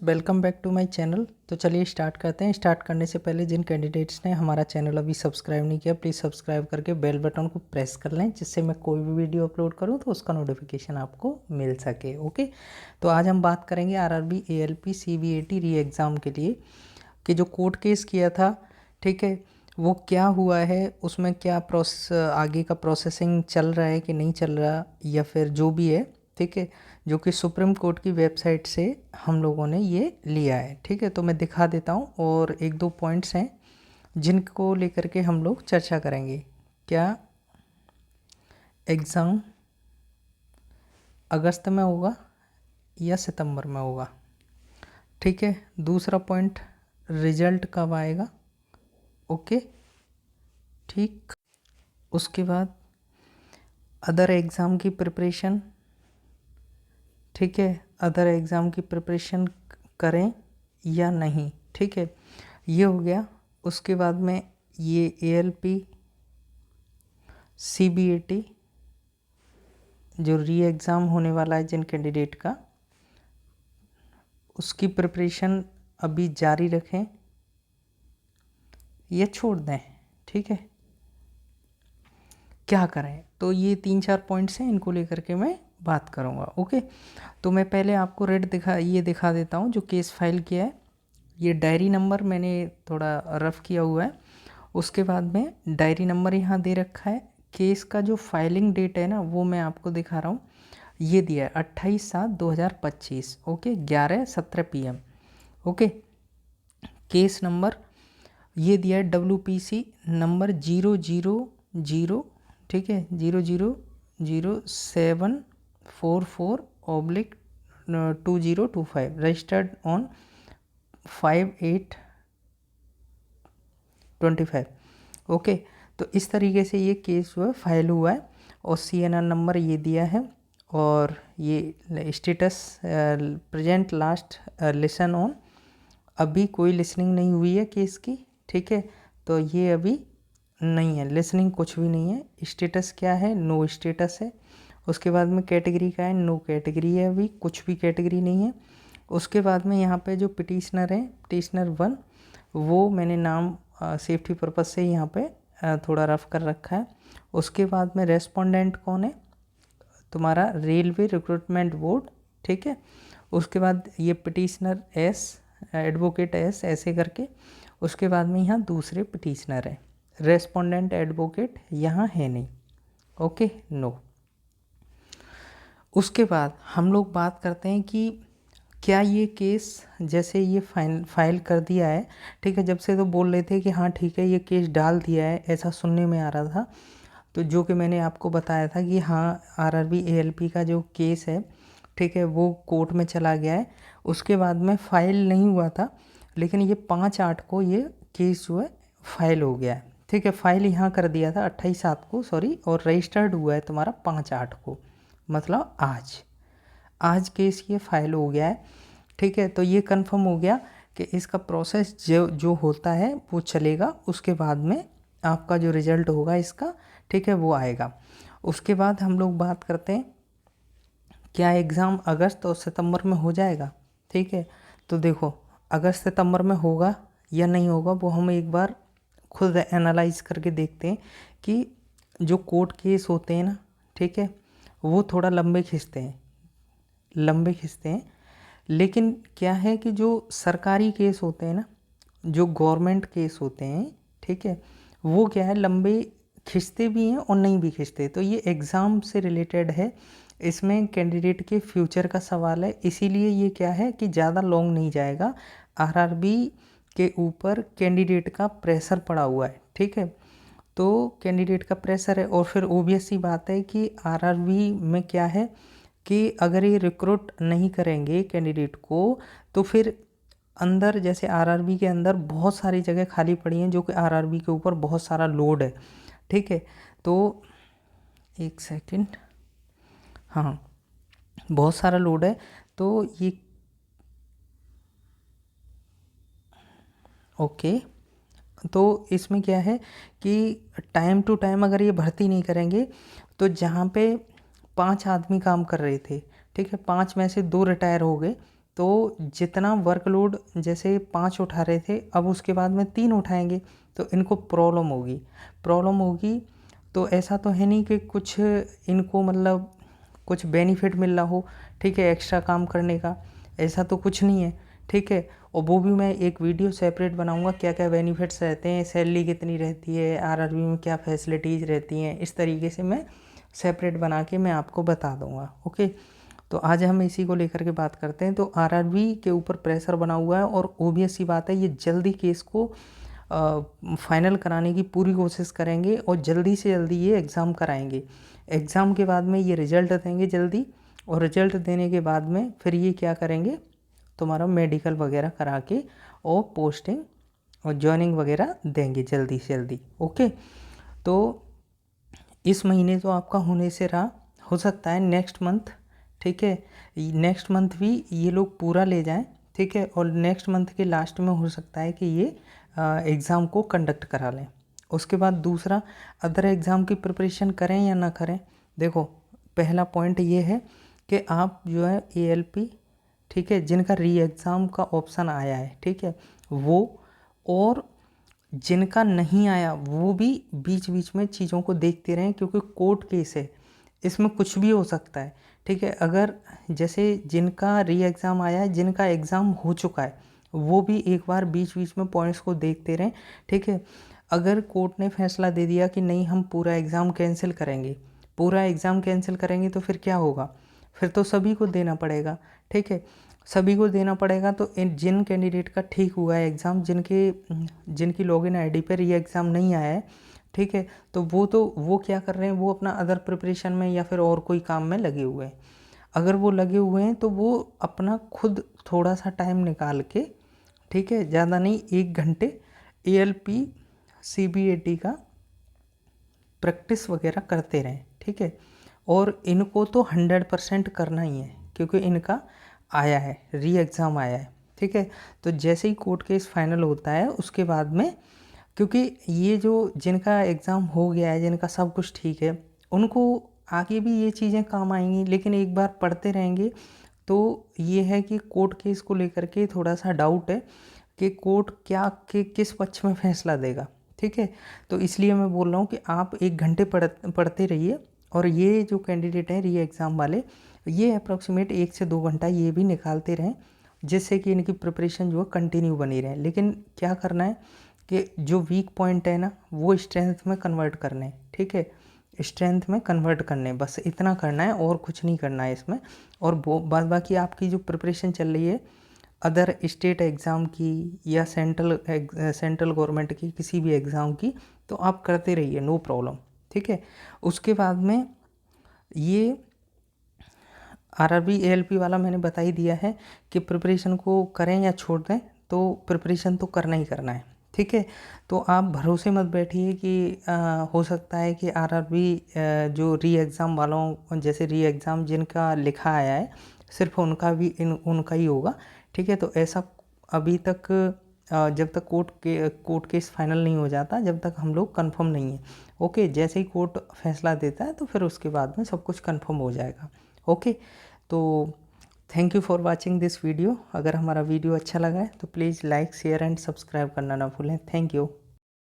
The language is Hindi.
Welcome back to my channel. तो चलिए स्टार्ट करते हैं। स्टार्ट करने से पहले जिन कैंडिडेट्स ने हमारा चैनल अभी सब्सक्राइब नहीं किया, प्लीज़ सब्सक्राइब करके बेल बटन को प्रेस कर लें, जिससे मैं कोई भी वीडियो अपलोड करूं तो उसका नोटिफिकेशन आपको मिल सके। ओके, तो आज हम बात करेंगे आरआरबी एएलपी सीबीएटी री एग्ज़ाम के लिए कि जो कोर्ट केस किया था, ठीक है, वो क्या हुआ है, उसमें क्या प्रोसेस आगे का प्रोसेसिंग चल रहा है कि नहीं चल रहा, या फिर जो भी है, ठीक है, जो कि सुप्रीम कोर्ट की वेबसाइट से हम लोगों ने ये लिया है। ठीक है, तो मैं दिखा देता हूँ और एक दो पॉइंट्स हैं जिनको लेकर के हम लोग चर्चा करेंगे। क्या एग्ज़ाम अगस्त में होगा या सितंबर में होगा? ठीक है, दूसरा पॉइंट, रिजल्ट कब आएगा? ओके, ठीक। उसके बाद अदर एग्ज़ाम की प्रिपरेशन, ठीक है, अदर एग्ज़ाम की प्रिपरेशन करें या नहीं, ठीक है, ये हो गया। उसके बाद में ये एएलपी सीबीएटी जो री एग्ज़ाम होने वाला है जिन कैंडिडेट का, उसकी प्रिपरेशन अभी जारी रखें या छोड़ दें, ठीक है, क्या करें? तो ये 3-4 पॉइंट्स हैं, इनको लेकर के मैं बात करूँगा। ओके, तो मैं पहले आपको ये दिखा देता हूँ जो केस फाइल किया है। ये डायरी नंबर मैंने थोड़ा रफ़ किया हुआ है। उसके बाद में डायरी नंबर यहाँ दे रखा है। केस का जो फाइलिंग डेट है ना, वो मैं आपको दिखा रहा हूँ। ये दिया है 28/7/2025। Okay, 11:17 PM। Okay, case number ये दिया है WPC नंबर 000, ठीक है, 0000744/2025, रजिस्टर्ड ऑन 5/8/25। ओके, तो इस तरीके से ये केस जो है फाइल हुआ है और CNR नंबर ये दिया है और ये status present last listen on, अभी कोई लिसनिंग नहीं हुई है केस की, ठीक है, तो ये अभी नहीं है लिसनिंग, कुछ भी नहीं है। स्टेटस क्या है? नो स्टेटस है। उसके बाद में कैटेगरी का है, नो कैटेगरी है, अभी कुछ भी कैटेगरी नहीं है। उसके बाद में यहाँ पे जो पिटिशनर है, पिटिशनर 1, वो मैंने नाम सेफ्टी पर्पज़ से यहाँ पे थोड़ा रफ कर रखा है। उसके बाद में रेस्पोंडेंट कौन है? तुम्हारा रेलवे रिक्रूटमेंट बोर्ड, ठीक है। उसके बाद ये पिटिशनर एस, एडवोकेट एस, ऐसे करके। उसके बाद में यहाँ दूसरे पिटिशनर है। रेस्पोंडेंट एडवोकेट यहाँ है नहीं। Okay, no. उसके बाद हम लोग बात करते हैं कि क्या ये केस, जैसे ये फाइल कर दिया है, ठीक है, जब से तो बोल रहे थे कि हाँ ठीक है ये केस डाल दिया है, ऐसा सुनने में आ रहा था, तो जो कि मैंने आपको बताया था कि हाँ आरआरबी एएलपी का जो केस है, ठीक है, वो कोर्ट में चला गया है। उसके बाद में फाइल नहीं हुआ था, लेकिन ये 5/8 को ये केस जो है फाइल हो गया है, ठीक है। फाइल यहाँ कर दिया था 28/7 को, सॉरी, और रजिस्टर्ड हुआ है तुम्हारा 5/8 को, मतलब आज केस ये फाइल हो गया है, ठीक है। तो ये कंफर्म हो गया कि इसका प्रोसेस जो होता है वो चलेगा। उसके बाद में आपका जो रिज़ल्ट होगा इसका, ठीक है, वो आएगा। उसके बाद हम लोग बात करते हैं क्या एग्ज़ाम अगस्त और सितंबर में हो जाएगा, ठीक है। तो देखो, अगस्त सितंबर में होगा या नहीं होगा वो हम एक बार खुद एनालाइज करके देखते हैं कि जो कोर्ट केस होते हैं ना, ठीक है, वो थोड़ा लंबे खिंचते हैं। लेकिन क्या है कि जो सरकारी केस होते हैं ना, जो गवर्नमेंट केस होते हैं, ठीक है, वो क्या है, लंबे खिंचते भी हैं और नहीं भी खिंचते। तो ये एग्ज़ाम से रिलेटेड है, इसमें कैंडिडेट के फ्यूचर का सवाल है, इसीलिए ये क्या है कि ज़्यादा लॉन्ग नहीं जाएगा। आरआरबी के ऊपर कैंडिडेट का प्रेशर पड़ा हुआ है, ठीक है, तो कैंडिडेट का प्रेशर है। और फिर ओबियस सी बात है कि आरआरबी में क्या है कि अगर ये रिक्रूट नहीं करेंगे कैंडिडेट को, तो फिर अंदर, जैसे आरआरबी के अंदर बहुत सारी जगह खाली पड़ी हैं जो कि आरआरबी के ऊपर बहुत सारा लोड है, ठीक है। तो एक सेकंड, हाँ, बहुत सारा लोड है, तो ये ओके, तो इसमें क्या है कि टाइम टू टाइम अगर ये भर्ती नहीं करेंगे, तो जहाँ पे 5 आदमी काम कर रहे थे, ठीक है, 5 में से 2 रिटायर हो गए, तो जितना वर्कलोड जैसे 5 उठा रहे थे, अब उसके बाद में 3 उठाएंगे तो इनको प्रॉब्लम होगी। तो ऐसा तो है नहीं कि कुछ इनको मतलब कुछ बेनिफिट मिल रहा हो, ठीक है, एक्स्ट्रा काम करने का, ऐसा तो कुछ नहीं है, ठीक है। और वो भी मैं एक वीडियो सेपरेट बनाऊंगा, क्या क्या बेनिफिट्स रहते हैं, सैलरी कितनी रहती है, आरआरबी में क्या फैसिलिटीज़ रहती हैं, इस तरीके से मैं सेपरेट बना के मैं आपको बता दूंगा। ओके, तो आज हम इसी को लेकर के बात करते हैं। तो आरआरबी के ऊपर प्रेशर बना हुआ है और ऑब्वियस सी बात है ये जल्दी केस को फाइनल कराने की पूरी कोशिश करेंगे और जल्दी से जल्दी ये एग्ज़ाम कराएंगे। एग्ज़ाम के बाद में ये रिज़ल्ट देंगे जल्दी, और रिज़ल्ट देने के बाद में फिर ये क्या करेंगे, तुम्हारा मेडिकल वगैरह करा के और पोस्टिंग और जॉइनिंग वगैरह देंगे जल्दी से जल्दी। ओके, तो इस महीने तो आपका होने से रहा, हो सकता है नेक्स्ट मंथ, ठीक है, नेक्स्ट मंथ भी ये लोग पूरा ले जाएं, ठीक है, और नेक्स्ट मंथ के लास्ट में हो सकता है कि ये एग्ज़ाम को कंडक्ट करा लें। उसके बाद दूसरा, अदर एग्ज़ाम की प्रिपरेशन करें या ना करें। देखो, पहला पॉइंट ये है कि आप जो है ALP, ठीक है, जिनका री एग्ज़ाम का ऑप्शन आया है, ठीक है, वो, और जिनका नहीं आया वो भी बीच बीच में चीज़ों को देखते रहें, क्योंकि कोर्ट केस है, इसमें कुछ भी हो सकता है, ठीक है। अगर जैसे जिनका री एग्ज़ाम आया है, जिनका एग्ज़ाम हो चुका है, वो भी एक बार बीच बीच में पॉइंट्स को देखते रहें, ठीक है। अगर कोर्ट ने फैसला दे दिया कि नहीं हम पूरा एग्ज़ाम कैंसिल करेंगे, तो फिर क्या होगा, फिर तो सभी को देना पड़ेगा, ठीक है, सभी को देना पड़ेगा। तो जिन कैंडिडेट का ठीक हुआ है एग्ज़ाम, जिनकी लॉगिन आईडी पर ये एग्ज़ाम नहीं आया है, ठीक है, तो वो क्या कर रहे हैं, वो अपना अदर प्रिपरेशन में या फिर और कोई काम में लगे हुए हैं। अगर वो लगे हुए हैं तो वो अपना खुद थोड़ा सा टाइम निकाल के, ठीक है, ज़्यादा नहीं, 1 घंटे ALP CBAT का प्रैक्टिस वगैरह करते रहें, ठीक है। और इनको तो 100% करना ही है, क्योंकि इनका आया है, री एग्ज़ाम आया है, ठीक है। तो जैसे ही कोर्ट केस फाइनल होता है उसके बाद में, क्योंकि ये जो जिनका एग्ज़ाम हो गया है, जिनका सब कुछ ठीक है, उनको आगे भी ये चीज़ें काम आएंगी, लेकिन एक बार पढ़ते रहेंगे तो ये है कि कोर्ट केस को लेकर के थोड़ा सा डाउट है कि कोर्ट क्या कि किस पक्ष में फैसला देगा, ठीक है। तो इसलिए मैं बोल रहा हूँ कि आप 1 घंटे पढ़ते रहिए, और ये जो कैंडिडेट हैं री एग्ज़ाम वाले, ये अप्रॉक्सीमेट 1 से 2 घंटा ये भी निकालते रहें, जिससे कि इनकी प्रिपरेशन जो है कंटिन्यू बनी रहे। लेकिन क्या करना है कि जो वीक पॉइंट है ना, वो स्ट्रेंथ में कन्वर्ट करने, ठीक है, स्ट्रेंथ में कन्वर्ट करने, बस इतना करना है और कुछ नहीं करना है इसमें। और बाद बाकी आपकी जो प्रिपरेशन चल रही है अदर स्टेट एग्ज़ाम की या सेंट्रल गवर्नमेंट की किसी भी एग्ज़ाम की, तो आप करते रहिए, नो प्रॉब्लम, ठीक है। उसके बाद में ये आरआरबी ALP वाला मैंने बता ही दिया है कि प्रिपरेशन को करें या छोड़ दें, तो प्रिपरेशन तो करना ही करना है, ठीक है। तो आप भरोसे मत बैठिए कि हो सकता है कि आरआरबी जो री एग्ज़ाम वालों, जैसे री एग्ज़ाम जिनका लिखा आया है सिर्फ उनका ही होगा, ठीक है। तो ऐसा अभी तक जब तक कोर्ट केस फाइनल नहीं हो जाता, जब तक हम लोग कंफर्म नहीं है। ओके, जैसे ही कोर्ट फैसला देता है तो फिर उसके बाद में सब कुछ कंफर्म हो जाएगा। ओके, तो thank you for watching this video. अगर हमारा वीडियो अच्छा लगा है तो please like, share and subscribe करना ना भूलें। Thank you.